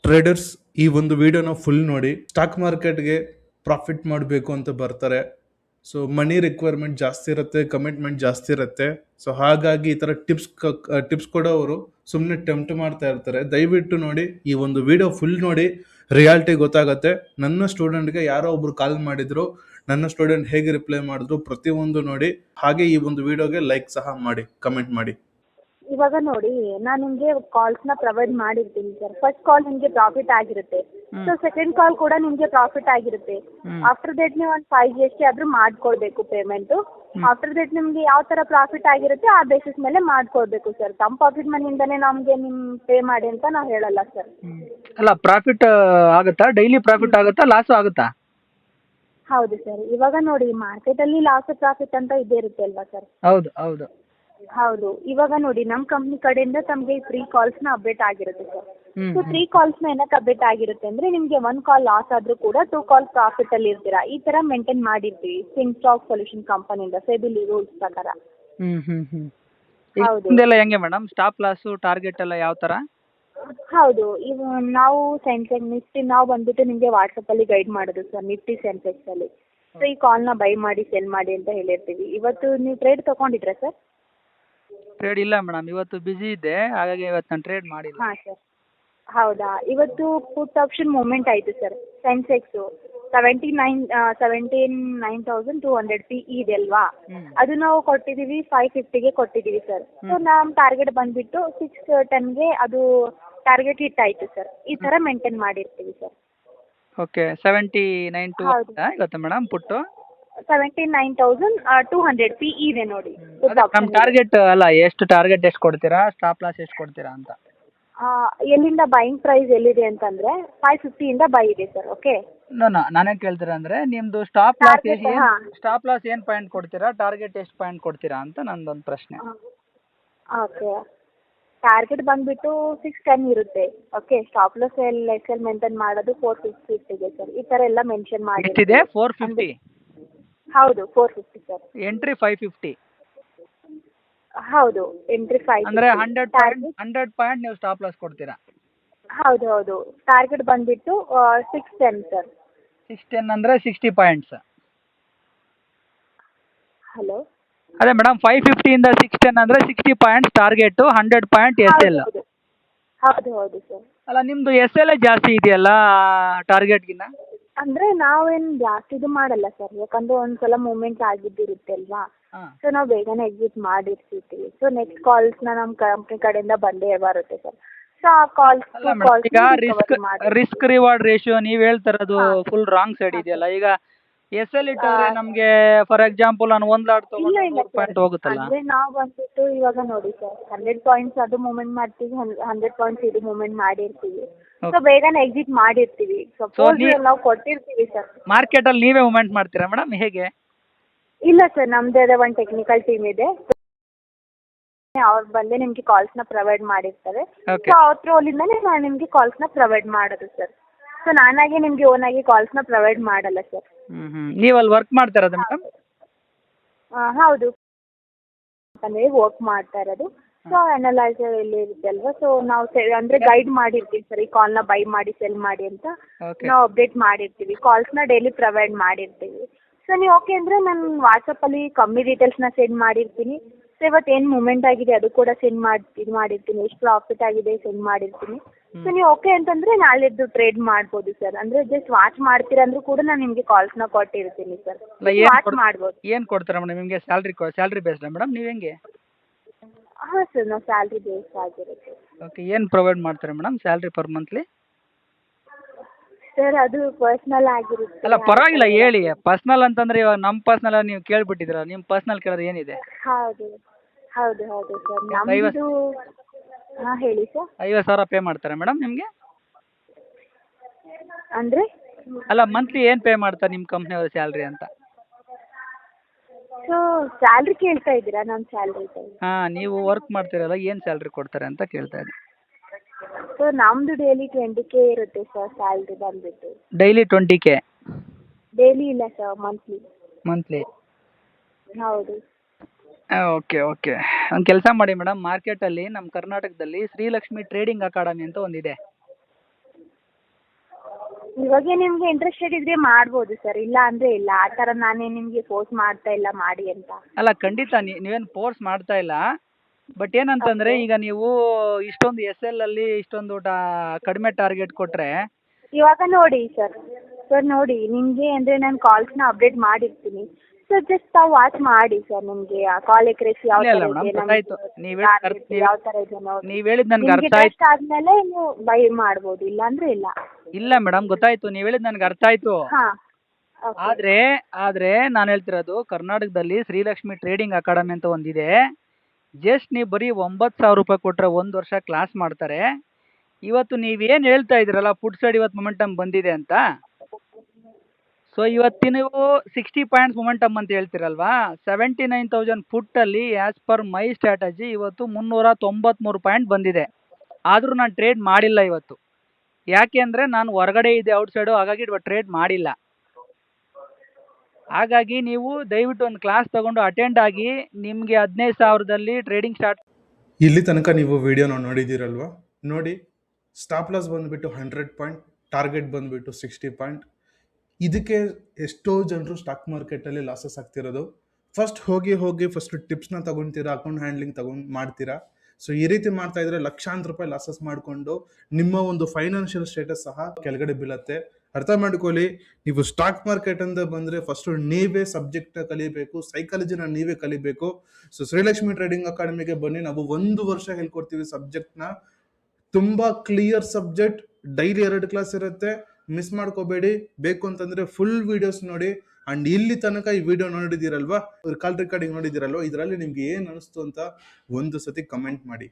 Traders ಈ ಒಂದು ವಿಡಿಯೋನ ಫುಲ್ ನೋಡಿ. ಸ್ಟಾಕ್ ಮಾರ್ಕೆಟ್ಗೆ ಪ್ರಾಫಿಟ್ ಮಾಡಬೇಕು ಅಂತ ಬರ್ತಾರೆ. ಸೊ ಮನಿ ರಿಕ್ವೈರ್ಮೆಂಟ್ ಜಾಸ್ತಿ ಇರುತ್ತೆ, ಕಮಿಟ್ಮೆಂಟ್ ಜಾಸ್ತಿ ಇರುತ್ತೆ. ಸೊ ಹಾಗಾಗಿ ಈ ತರ ಟಿಪ್ಸ್ ಕೊಡೋರು ಸುಮ್ಮನೆ ಟೆಂಪ್ಟ್ ಮಾಡ್ತಾ ಇರ್ತಾರೆ. ದಯವಿಟ್ಟು ನೋಡಿ, ಈ ಒಂದು ವಿಡಿಯೋ ಫುಲ್ ನೋಡಿ, ರಿಯಾಲಿಟಿ ಗೊತ್ತಾಗತ್ತೆ. ನನ್ನ ಸ್ಟೂಡೆಂಟ್ಗೆ ಯಾರೋ ಒಬ್ರು ಕಾಲ್ ಮಾಡಿದ್ರು, ನನ್ನ ಸ್ಟೂಡೆಂಟ್ ಹೇಗೆ ರಿಪ್ಲೈ ಮಾಡಿದ್ರು ಪ್ರತಿಯೊಂದು ನೋಡಿ. ಹಾಗೆ ಈ ಒಂದು ವಿಡಿಯೋಗೆ ಲೈಕ್ ಸಹ ಮಾಡಿ, ಕಮೆಂಟ್ ಮಾಡಿ. ಇವಾಗ ನೋಡಿ, ನಾನು ನಿಮಗೆ ಕಾಲ್ಸ್ ನ ಪ್ರೊವೈಡ್ ಮಾಡಿರ್ತೀನಿ ಸರ್. ಫಸ್ಟ್ ಕಾಲ್ ನಿಮಗೆ ಪ್ರಾಫಿಟ್ ಆಗಿರುತ್ತೆ, ಸೊ ಸೆಕೆಂಡ್ ಕಾಲ್ ಕೂಡ ನಿಮಗೆ ಪ್ರಾಫಿಟ್ ಆಗಿರುತ್ತೆ. ಆಫ್ಟರ್ ದಟ್ ನೀವು ಒಂದು 5 GST ಆದ್ರೂ ಮಾಡ್ಕೊಳ್ಬೇಕು ಪೇಮೆಂಟ್. ಆಫ್ಟರ್ ದಟ್ ನಿಮ್ಗೆ ಯಾವ ತರ ಪ್ರಾಫಿಟ್ ಆಗಿರುತ್ತೆ ಆ ಬೇಸಿಸ್ ಮೇಲೆ ಮಾಡ್ಕೊಳ್ಬೇಕು ಸರ್. ತಮ್ಮ ಪಾಕೆಟ್ ಮನಿಯಿಂದನೇ ನಮ್ಗೆ ನಿಮ್ ಪೇ ಮಾಡಿ ಅಂತ ನಾವು ಹೇಳಲ್ಲ ಸರ್. ಅಲ್ಲ, ಪ್ರಾಫಿಟ್ ಆಗುತ್ತಾ? ಡೈಲಿ ಪ್ರಾಫಿಟ್ ಆಗುತ್ತಾ, ಲಾಸ್ ಆಗುತ್ತಾ? ಹೌದು ಸರ್. ಇವಾಗ ನೋಡಿ, ಮಾರ್ಕೆಟ್ ಅಲ್ಲಿ ಲಾಸ್ ಪ್ರಾಫಿಟ್ ಅಂತ ಇದ್ದೇ ಇರುತ್ತೆ ಅಲ್ವಾ ಸರ್? ಹೌದು ಹೌದು ಹೌದು. ಇವಾಗ ನೋಡಿ, ನಮ್ಮ ಕಂಪ್ನಿ ಕಡೆಯಿಂದ ತಮಗೆ 3 ಕಾಲ್ಸ್ ನ ಅಪ್ಡೇಟ್ ಆಗಿರುತ್ತೆ ಸರ್. ಸೊ 3 ಕಾಲ್ಸ್ ನ ಏನಕ್ಕೆ ಅಪ್ಡೇಟ್ ಆಗಿರುತ್ತೆ ಅಂದ್ರೆ, ನಿಮ್ಗೆ 1 ಕಾಲ್ ಲಾಸ್ ಆದ್ರೂ ಕೂಡ 2 ಕಾಲ್ ಪ್ರಾಫಿಟ್ ಅಲ್ಲಿ ಇರ್ತೀರಾ. ಈ ತರ ಮೇಂಟೈನ್ ಮಾಡಿರ್ತೀವಿ ಸಿಂಗ್ ಸ್ಟಾಕ್ ಸೊಲ್ಯೂಷನ್ ಕಂಪನಿಯಿಂದ, ಸೆಬಿ ರೂಲ್ಸ್ ಪ್ರಕಾರ. ಹೌದು. ಇದೆಲ್ಲ ಹೆಂಗೆ ಮೇಡಮ್? ಸ್ಟಾಪ್ ಲಾಸ್, ಟಾರ್ಗೆಟ್ ಎಲ್ಲ ಯಾವ ತರ? ಹೌದು. ಈಗ ನಾವು ಸೆನ್ಸೆಕ್ಸ್ ನಿಫ್ಟಿ ನಾವು ಬಂದ್ಬಿಟ್ಟು ನಿಮಗೆ ವಾಟ್ಸಪ್ ಅಲ್ಲಿ ಗೈಡ್ ಮಾಡೋದು ಸರ್, ನಿಫ್ಟಿ ಸೆನ್ಸೆಕ್ಸ್ ಅಲ್ಲಿ. ಸೊ ಈ ಕಾಲ್ ನ ಬೈ ಮಾಡಿ ಸೆಲ್ ಮಾಡಿ ಅಂತ ಹೇಳಿರ್ತೀವಿ. ಇವತ್ತು ನೀವು ಟ್ರೇಡ್ ತಗೊಂಡಿದ್ರಾ ಸರ್? ಟ್ರೇಡ್ ಇಲ್ಲ ಮೇಡಮ್, ಇವತ್ತು ಬಿಸಿ ಇದ್ದೆ, ಹಾಗಾಗಿ ಇವತ್ತು ನಾನು ಟ್ರೇಡ್ ಮಾಡಿಲ್ಲ. ಹಾಂ ಸರ್. ಹೌದಾ? ಇವತ್ತು ಪುಟ್ ಆಪ್ಷನ್ ಮೂಮೆಂಟ್ ಆಯಿತು ಸರ್. ಸೆನ್ಸೆಕ್ಸು 79,200 PE ಇದೆ ಅಲ್ವಾ, ಅದು ನಾವು ಕೊಟ್ಟಿದ್ದೀವಿ 550ಗೆ ಕೊಟ್ಟಿದ್ದೀವಿ ಸರ್. ಸೊ ನಮ್ಮ ಟಾರ್ಗೆಟ್ ಬಂದುಬಿಟ್ಟು 610ಗೆ ಅದು ಟಾರ್ಗೆಟ್ ಹಿಟ್ ಆಯಿತು ಸರ್. ಈ ಥರ ಮೇಂಟೈನ್ ಮಾಡಿರ್ತೀವಿ ಸರ್. ಓಕೆ, 79,200 ಇವತ್ತು ಮೇಡಮ್ ಪುಟ್ಟು. 79,200 PE ಇದೆ ನೋಡಿ. ನಮ್ಮ ಟಾರ್ಗೆಟ್ ಅಲ್ಲ, ಎಷ್ಟು ಟಾರ್ಗೆಟ್ ಎಷ್ಟು ಕೊಡ್ತೀರಾ, ಸ್ಟಾಪ್ ಲಾಸ್ ಎಷ್ಟು ಕೊಡ್ತೀರಾ ಅಂತ? ಎಲ್ಲಿಂದ ಬೈಯಿಂಗ್ ಪ್ರೈಸ್ ಎಲ್ಲಿದೆ ಅಂತಂದ್ರೆ 550ಇಂದ ಬೈ ಇದೆ ಸರ್. ಓಕೆ, ನಾನೇ ಕೇಳ್ತೀರಾ ಅಂದ್ರೆ, ನಿಮ್ದು ಸ್ಟಾಪ್ ಲಾಸ್ ಏನು ಪಾಯಿಂಟ್ ಕೊಡ್ತೀರಾ, ಟಾರ್ಗೆಟ್ ಎಷ್ಟು ಪಾಯಿಂಟ್ ಕೊಡ್ತೀರಾ ಅಂತ ನಂದೊಂದು ಪ್ರಶ್ನೆ. ಓಕೆ, ಟಾರ್ಗೆಟ್ ಬಂದ್ಬಿಟ್ಟು 610 ಇರುತ್ತೆ. Okay, stop loss L maintain ಮಾಡೋದು 450 ಸರ್. ಈ ಥರ ಎಲ್ಲ ಮೆನ್ಷನ್ ಮಾಡಿ. ಎಷ್ಟಿದೆ? 450? ಹೌದು, 450 ಸರ್. ಎಂಟ್ರಿ 550? ಹೌದು, ಎಂಟ್ರಿ 5 ಅಂದ್ರೆ 100 ಪಾಯಿಂಟ್ ನೀವು ಸ್ಟಾಪ್ ಲಾಸ್ ಕೊಡ್ತೀರಾ? ಹೌದು ಹೌದು. ಟಾರ್ಗೆಟ್ ಬಂದ್ಬಿಟ್ಟು 610 ಸರ್. 610 ಅಂದ್ರೆ 60 ಪಾಯಿಂಟ್ಸ್. ಹಲೋ, ಅದೇ ಮೇಡಮ್, 550 ಇಂದ 610 ಅಂದ್ರೆ 60 ಪಾಯಿಂಟ್ಸ್ ಟಾರ್ಗೆಟ್, 100 ಪಾಯಿಂಟ್ SL. ಹೌದು ಹೌದು ಸರ್. ಅಲ್ಲ, ನಿಮ್ದು SL ಜಾಸ್ತಿ ಇದೆಯಲ್ಲ ಟಾರ್ಗೆಟ್ಗಿನ್ನ? ಅಂದ್ರೆ ನಾವೇನು ಜಾಸ್ತಿ ಇದು ಮಾಡಲ್ಲ ಸರ್, ಯಾಕಂದ್ರೆ ಒಂದ್ಸಲ ಮೂವ್ಮೆಂಟ್ ಆಗಿದ್ದಿರುತ್ತೆ ಅಲ್ವಾ. ಸೊ ನಾವು ಬೇಗನೆ ಎಕ್ಸಿಟ್ ಮಾಡಿರ್ತೀವಿ. ಸೊ ನೆಕ್ಸ್ಟ್ ಕಾಲ್ಸ್ನ ನಮ್ಮ ಕಂಪ್ನಿ ಕಡೆಯಿಂದ ಬಂದೇ ಬರುತ್ತೆ ಸರ್. ಸೊ ಆ ಕಾಲ್ಸ್ ಈಗ ರಿಸ್ಕ್ ರಿವಾರ್ಡ್ ರೇಷಿಯೋ ನೀವು ಹೇಳ್ತಾರದು ಫುಲ್ ರಾಂಗ್ ಸೈಡ್ ಇದೆಯಲ್ಲ. ಈಗ SL ಇಟ್ಟರೆ ನಮಗೆ ಫಾರ್ ಎಕ್ಸಾಂಪಲ್ ನಾನು 1 ಲಾಟ್ ತಗೊಂಡು 100 ಪಾಯಿಂಟ್ ಹೋಗುತ್ತಲ್ಲ. ಅಂದ್ರೆ ನಾವು ಬಂದ್ಬಿಟ್ಟು ಇವಾಗ ನೋಡಿ ಸರ್, 100 ಪಾಯಿಂಟ್ಸ್ ಅದು ಮೂವ್ಮೆಂಟ್ ಮಾಡ್ತೀವಿ, 100 ಪಾಯಿಂಟ್ಸ್ ಇದು ಮೂವ್ಮೆಂಟ್ ಮಾಡಿರ್ತೀವಿ. ಸೊ ಬೇಗನೆ ಎಕ್ಸಿಟ್ ಮಾಡಿರ್ತೀವಿ. ಸಪೋಸ್ ನಾವು ಕೊಟ್ಟಿರ್ತೀವಿ ಸರ್. ಮಾರ್ಕೆಟ್ ಅಲ್ಲಿ ನೀವೇ ಮೂವ್ಮೆಂಟ್ ಮಾಡ್ತೀರಾ ಮೇಡಮ್, ಹೇಗೆ? ಇಲ್ಲ ಸರ್, ನಮ್ದೇ ಒಂದು ಟೆಕ್ನಿಕಲ್ ಟೀಮ್ ಇದೆ. ಅವ್ರು ಬಂದು ನಿಮ್ಗೆ ಕಾಲ್ಸ್ನ ಪ್ರೊವೈಡ್ ಮಾಡಿರ್ತಾರೆ. ಸೊ ಅವ್ರ ಥ್ರೋಲಿಂದನೇ ನಾನು ನಿಮಗೆ ಕಾಲ್ಸ್ನ ಪ್ರೊವೈಡ್ ಮಾಡೋದು ಸರ್. ಸೊ ನಾನಾಗಿ ನಿಮಗೆ ಓನಾಗಿ ಕಾಲ್ಸ್ನ ಪ್ರೊವೈಡ್ ಮಾಡಲ್ಲ ಸರ್. ನೀವು ಅಲ್ಲಿ ವರ್ಕ್ ಮಾಡ್ತಾ ಇರೋದು ಮೇಡಮ್? ಹೌದು, ಅಂದರೆ ವರ್ಕ್ ಮಾಡ್ತಾ ಇರೋದು. ಸೊ ಅನಲೈಸರ್ ಎಲ್ಲಿ ಇರುತ್ತೆ ಅಲ್ವಾ, ಸೊ ನಾವು ಅಂದರೆ ಗೈಡ್ ಮಾಡಿರ್ತೀವಿ ಸರ್, ಈ ಕಾಲ್ನ ಬೈ ಮಾಡಿ ಸೆಲ್ ಮಾಡಿ ಅಂತ ನಾವು ಅಪ್ಡೇಟ್ ಮಾಡಿರ್ತೀವಿ. ಕಾಲ್ಸ್ನ ಡೈಲಿ ಪ್ರೊವೈಡ್ ಮಾಡಿರ್ತೀವಿ. ಸೊ ನೀವು ಓಕೆ ಅಂದರೆ ನಾನು ವಾಟ್ಸಪ್ಪಲ್ಲಿ ಕಮ್ಮಿ ಡೀಟೇಲ್ಸ್ನ ಸೆಂಡ್ ಮಾಡಿರ್ತೀನಿ. ಸೊ ಇವತ್ತು ಏನು ಮೂಮೆಂಟ್ ಆಗಿದೆ ಅದು ಕೂಡ ಸೆಂಡ್ ಮಾಡಿರ್ತೀನಿ, ಎಷ್ಟು ಪ್ರಾಫಿಟ್ ಆಗಿದೆ ಸೆಂಡ್ ಮಾಡಿರ್ತೀನಿ. ಸೊ ನೀವು ಓಕೆ ಅಂತಂದರೆ ನಾಳೆದ್ದು ಟ್ರೇಡ್ ಮಾಡ್ಬೋದು ಸರ್. ಅಂದರೆ ಜಸ್ಟ್ ವಾಚ್ ಮಾಡ್ತೀರಾ ಅಂದರೂ ಕೂಡ ನಾನು ನಿಮಗೆ ಕಾಲ್ಸ್ನ ಕೊಟ್ಟಿರ್ತೀನಿ ಸರ್, ವಾಚ್ ಮಾಡ್ಬೋದು. ಏನು ಕೊಡ್ತೀರಾ ಮೇಡಮ್ ನಿಮಗೆ? ಸ್ಯಾಲ್ರಿ ಬೇಸ್ಡಾ ಮೇಡಮ್, ನೀವು ಹೆಂಗೆ? ಹಾಂ ಸರ್, ನಾವು ಸ್ಯಾಲ್ರಿ ಬೇಸ್ ಆಗಿರುತ್ತೆ. ಓಕೆ, ಏನು ಪ್ರೊವೈಡ್ ಮಾಡ್ತೀರಾ madam salary per monthly? Sir ಅದು ಪರ್ಸ್ನಲ್ ಆಗಿರುತ್ತೆ. ಅಲ್ಲ ಪರವಾಗಿಲ್ಲ ಹೇಳಿ. ಪರ್ಸ್ನಲ್ ಅಂತಂದ್ರೆ ಇವಾಗ ನಮ್ಮ ಪರ್ಸ್ನಲ್ ನೀವು ಕೇಳ್ಬಿಟ್ಟಿದ್ದೀರಾ, ನಿಮ್ಮ ಪರ್ಸ್ನಲ್ ಕೇಳಿದ್ರೆ ಏನಿದೆ? ಹೌದು ಹೌದು ಹೌದು ಸರ್, ನಮ್ಮದು. ಹಾಂ ಹೇಳಿ ಸರ್. 50,000 ಪೇ ಮಾಡ್ತಾರೆ ಮೇಡಮ್ ನಿಮಗೆ? ಅಂದರೆ ಅಲ್ಲ, ಮಂತ್ಲಿ ಏನು ಪೇ ಮಾಡ್ತಾರೆ ನಿಮ್ಮ ಕಂಪ್ನಿಯವ್ರ ಸ್ಯಾಲ್ರಿ ಅಂತ? ಸೊ ಸ್ಯಾಲ್ರಿ ಕೇಳ್ತಾ ಇದ್ದೀರಾ? ನಮ್ಮ ಸ್ಯಾಲ್ರಿ ಹಾಂ, ನೀವು ವರ್ಕ್ ಮಾಡ್ತೀರಲ್ಲ, ಏನು ಸ್ಯಾಲ್ರಿ ಕೊಡ್ತಾರೆ ಅಂತ ಕೇಳ್ತಾ ಇದ್ದೀನಿ. ಸೊ ನಮ್ಮದು ಡೈಲಿ 20K ಇರುತ್ತೆ ಸರ್ ಸ್ಯಾಲ್ರಿ ಬಂದುಬಿಟ್ಟು. Daily 20K? ಡೈಲಿ ಇಲ್ಲ ಸರ್, ಮಂತ್ಲಿ. ಹೌದು. ಓಕೆ ಓಕೆ, ಒಂದು ಕೆಲಸ ಮಾಡಿ ಮೇಡಮ್, ಮಾರ್ಕೆಟಲ್ಲಿ ನಮ್ಮ ಕರ್ನಾಟಕದಲ್ಲಿ ಶ್ರೀಲಕ್ಷ್ಮಿ ಟ್ರೇಡಿಂಗ್ ಅಕಾಡೆಮಿ ಅಂತ ಒಂದಿದೆ. ಇವಾಗ ನಿಮ್ಗೆ ಇಂಟ್ರೆಸ್ಟೆಡ್ ಇದ್ರೆ ಮಾಡ್ಬೋದು ಸರ್, ಇಲ್ಲ ಅಂದ್ರೆ ಇಲ್ಲ. ಆ ಥರ ನಾನೇ ನಿಮ್ಗೆ ಫೋರ್ಸ್ ಮಾಡ್ತಾ ಇಲ್ಲ ಮಾಡಿ ಅಂತ. ಅಲ್ಲ ಖಂಡಿತ ನೀವೇನು ಫೋರ್ಸ್ ಮಾಡ್ತಾ ಇಲ್ಲ. ಬಟ್ ಏನಂತಂದ್ರೆ ಈಗ ನೀವು ಇಷ್ಟೊಂದು ಎಸ್ ಎಲ್ ಅಲ್ಲಿ ಇಷ್ಟೊಂದು ಕಡಿಮೆ ಟಾರ್ಗೆಟ್ ಕೊಟ್ರೆ ಇವಾಗ ನೋಡಿ ಸರ್ ನೋಡಿ ನಿಮಗೆ ಅಂದರೆ ನಾನು ಕಾಲ್ಸ್ನ ಅಪ್ಡೇಟ್ ಮಾಡಿರ್ತೀನಿ. ಸೊ ಜಸ್ಟ್ ತಾವು ವಾಚ್ ಮಾಡಿ ಸರ್, ನಿಮಗೆ ಕಾಲ್ ಎಕ್ರೆಸಿ ಯಾವ ಇಲ್ಲ ಥರ ಮೇಡಮ್ ಇದೆ, ಗೊತ್ತಾಯ್ತು. ಯಾವ ಥರ ಇದೆ ನೋಡಿ. ನೀವ್ ಹೇಳಿದ್ ನನ್ಗೆ ನಿಮ್ಗೆ ಅರ್ಥ ಆಯ್ತು. ಟ್ರಸ್ಟ್ ಆದ್ಮೇಲೆ ನೀವು ಬೈ ಮಾಡ್ಬೋದು, ಇಲ್ಲ ಅಂದ್ರೆ ಇಲ್ಲ. ಇಲ್ಲ ಮೇಡಮ್ ಗೊತ್ತಾಯ್ತು, ನೀವ್ ಹೇಳಿದ್ ನನ್ಗೆ ಅರ್ಥ ಆಯ್ತು. ಹಾಂ ಆದ್ರೆ ನಾನು ಹೇಳ್ತಿರೋದು ಕರ್ನಾಟಕದಲ್ಲಿ ಶ್ರೀಲಕ್ಷ್ಮಿ ಟ್ರೇಡಿಂಗ್ ಅಕಾಡೆಮಿ ಅಂತ ಒಂದಿದೆ. ಜಸ್ಟ್ ನೀವು ಬರೀ 9,000 ರೂಪಾಯಿ ಕೊಟ್ರೆ 1 ವರ್ಷ ಕ್ಲಾಸ್ ಮಾಡ್ತಾರೆ. ಇವತ್ತು ನೀವೇನು ಹೇಳ್ತಾ ಇದ್ದೀರಲ್ಲ ಫುಡ್ ಸೈಡ್ ಇವತ್ತು ಮೊಮೆಂಟಮ್ ಬಂದಿದೆ ಅಂತ, ಸೊ ಇವತ್ತು ನೀವು 60 ಪಾಯಿಂಟ್ಸ್ ಮೊಮೆಂಟಮ್ ಅಂತ ಹೇಳ್ತಿರಲ್ವಾ, 79,000 ಫುಟ್ಟಲ್ಲಿ ಆ್ಯಸ್ ಪರ್ ಮೈ ಸ್ಟ್ರಾಟಜಿ ಇವತ್ತು 393 ಪಾಯಿಂಟ್ ಬಂದಿದೆ. ಆದರೂ ನಾನು ಟ್ರೇಡ್ ಮಾಡಿಲ್ಲ ಇವತ್ತು. ಯಾಕೆ ಅಂದರೆ ನಾನು ಹೊರಗಡೆ ಇದೆ ಔಟ್ಸೈಡು, ಹಾಗಾಗಿ ಇವತ್ತು ಟ್ರೇಡ್ ಮಾಡಿಲ್ಲ. ಹಾಗಾಗಿ ನೀವು ದಯವಿಟ್ಟು ಒಂದು ಕ್ಲಾಸ್ ತಗೊಂಡು ಅಟೆಂಡ್ ಆಗಿ ನಿಮಗೆ 15,000ದಲ್ಲಿ ಟ್ರೇಡಿಂಗ್ ಸ್ಟಾರ್ಟ್. ಇಲ್ಲಿ ತನಕ ನೀವು ವಿಡಿಯೋನ ನೋಡಿದ್ದೀರಲ್ವಾ? ನೋಡಿ, ಸ್ಟಾಪ್ ಲಾಸ್ ಬಂದುಬಿಟ್ಟು 100 ಪಾಯಿಂಟ್, ಟಾರ್ಗೆಟ್ ಬಂದುಬಿಟ್ಟು 60 ಪಾಯಿಂಟ್. ಇದಕ್ಕೆ ಎಷ್ಟೋ ಜನರು ಸ್ಟಾಕ್ ಮಾರ್ಕೆಟಲ್ಲಿ ಲಾಸಸ್ ಆಗ್ತಿರೋದು. ಫಸ್ಟ್ ಹೋಗಿ ಫಸ್ಟ್ ಟಿಪ್ಸ್ನ ತಗೊತೀರಾ, ಅಕೌಂಟ್ ಹ್ಯಾಂಡ್ಲಿಂಗ್ ಮಾಡ್ತೀರಾ. ಸೊ ಈ ರೀತಿ ಮಾಡ್ತಾ ಇದ್ರೆ ಲಕ್ಷಾಂತರ ರೂಪಾಯಿ ಲಾಸಸ್ ಮಾಡಿಕೊಂಡು ನಿಮ್ಮ ಒಂದು ಫೈನಾನ್ಷಿಯಲ್ ಸ್ಟೇಟಸ್ ಸಹ ಕೆಳಗಡೆ ಬೀಳುತ್ತೆ. ಅರ್ಥ ಮಾಡ್ಕೊಳ್ಳಿ, ನೀವು ಸ್ಟಾಕ್ ಮಾರ್ಕೆಟ್ ಅಂತ ಬಂದರೆ ಫಸ್ಟ್ ನೀವೇ ಸಬ್ಜೆಕ್ಟ್ನ ಕಲಿಬೇಕು, ಸೈಕಾಲಜಿನ ನೀವೇ ಕಲಿಬೇಕು. ಸೊ ಶ್ರೀಲಕ್ಷ್ಮಿ ಟ್ರೇಡಿಂಗ್ ಅಕಾಡೆಮಿಗೆ ಬನ್ನಿ, ನಾವು 1 ವರ್ಷ ಹೇಳ್ಕೊಡ್ತೀವಿ ಸಬ್ಜೆಕ್ಟ್ನ. ತುಂಬ ಕ್ಲಿಯರ್ ಸಬ್ಜೆಕ್ಟ್, ಡೈಲಿ 2 ಕ್ಲಾಸ್ ಇರುತ್ತೆ, ಮಿಸ್ ಮಾಡ್ಕೋಬೇಡಿ. ಬೇಕು ಅಂತಂದರೆ ಫುಲ್ ವೀಡಿಯೋಸ್ ನೋಡಿ. ಆ್ಯಂಡ್ ಇಲ್ಲಿ ತನಕ ಈ ವಿಡಿಯೋ ನೋಡಿದ್ದೀರಲ್ವಾ, ಕಾಲ್ ರೆಕಾರ್ಡಿಂಗ್ ನೋಡಿದ್ದೀರಲ್ವಾ, ಇದರಲ್ಲಿ ನಿಮ್ಗೆ ಏನು ಅನಿಸ್ತು ಅಂತ ಒಂದು ಸತಿ ಕಮೆಂಟ್ ಮಾಡಿ.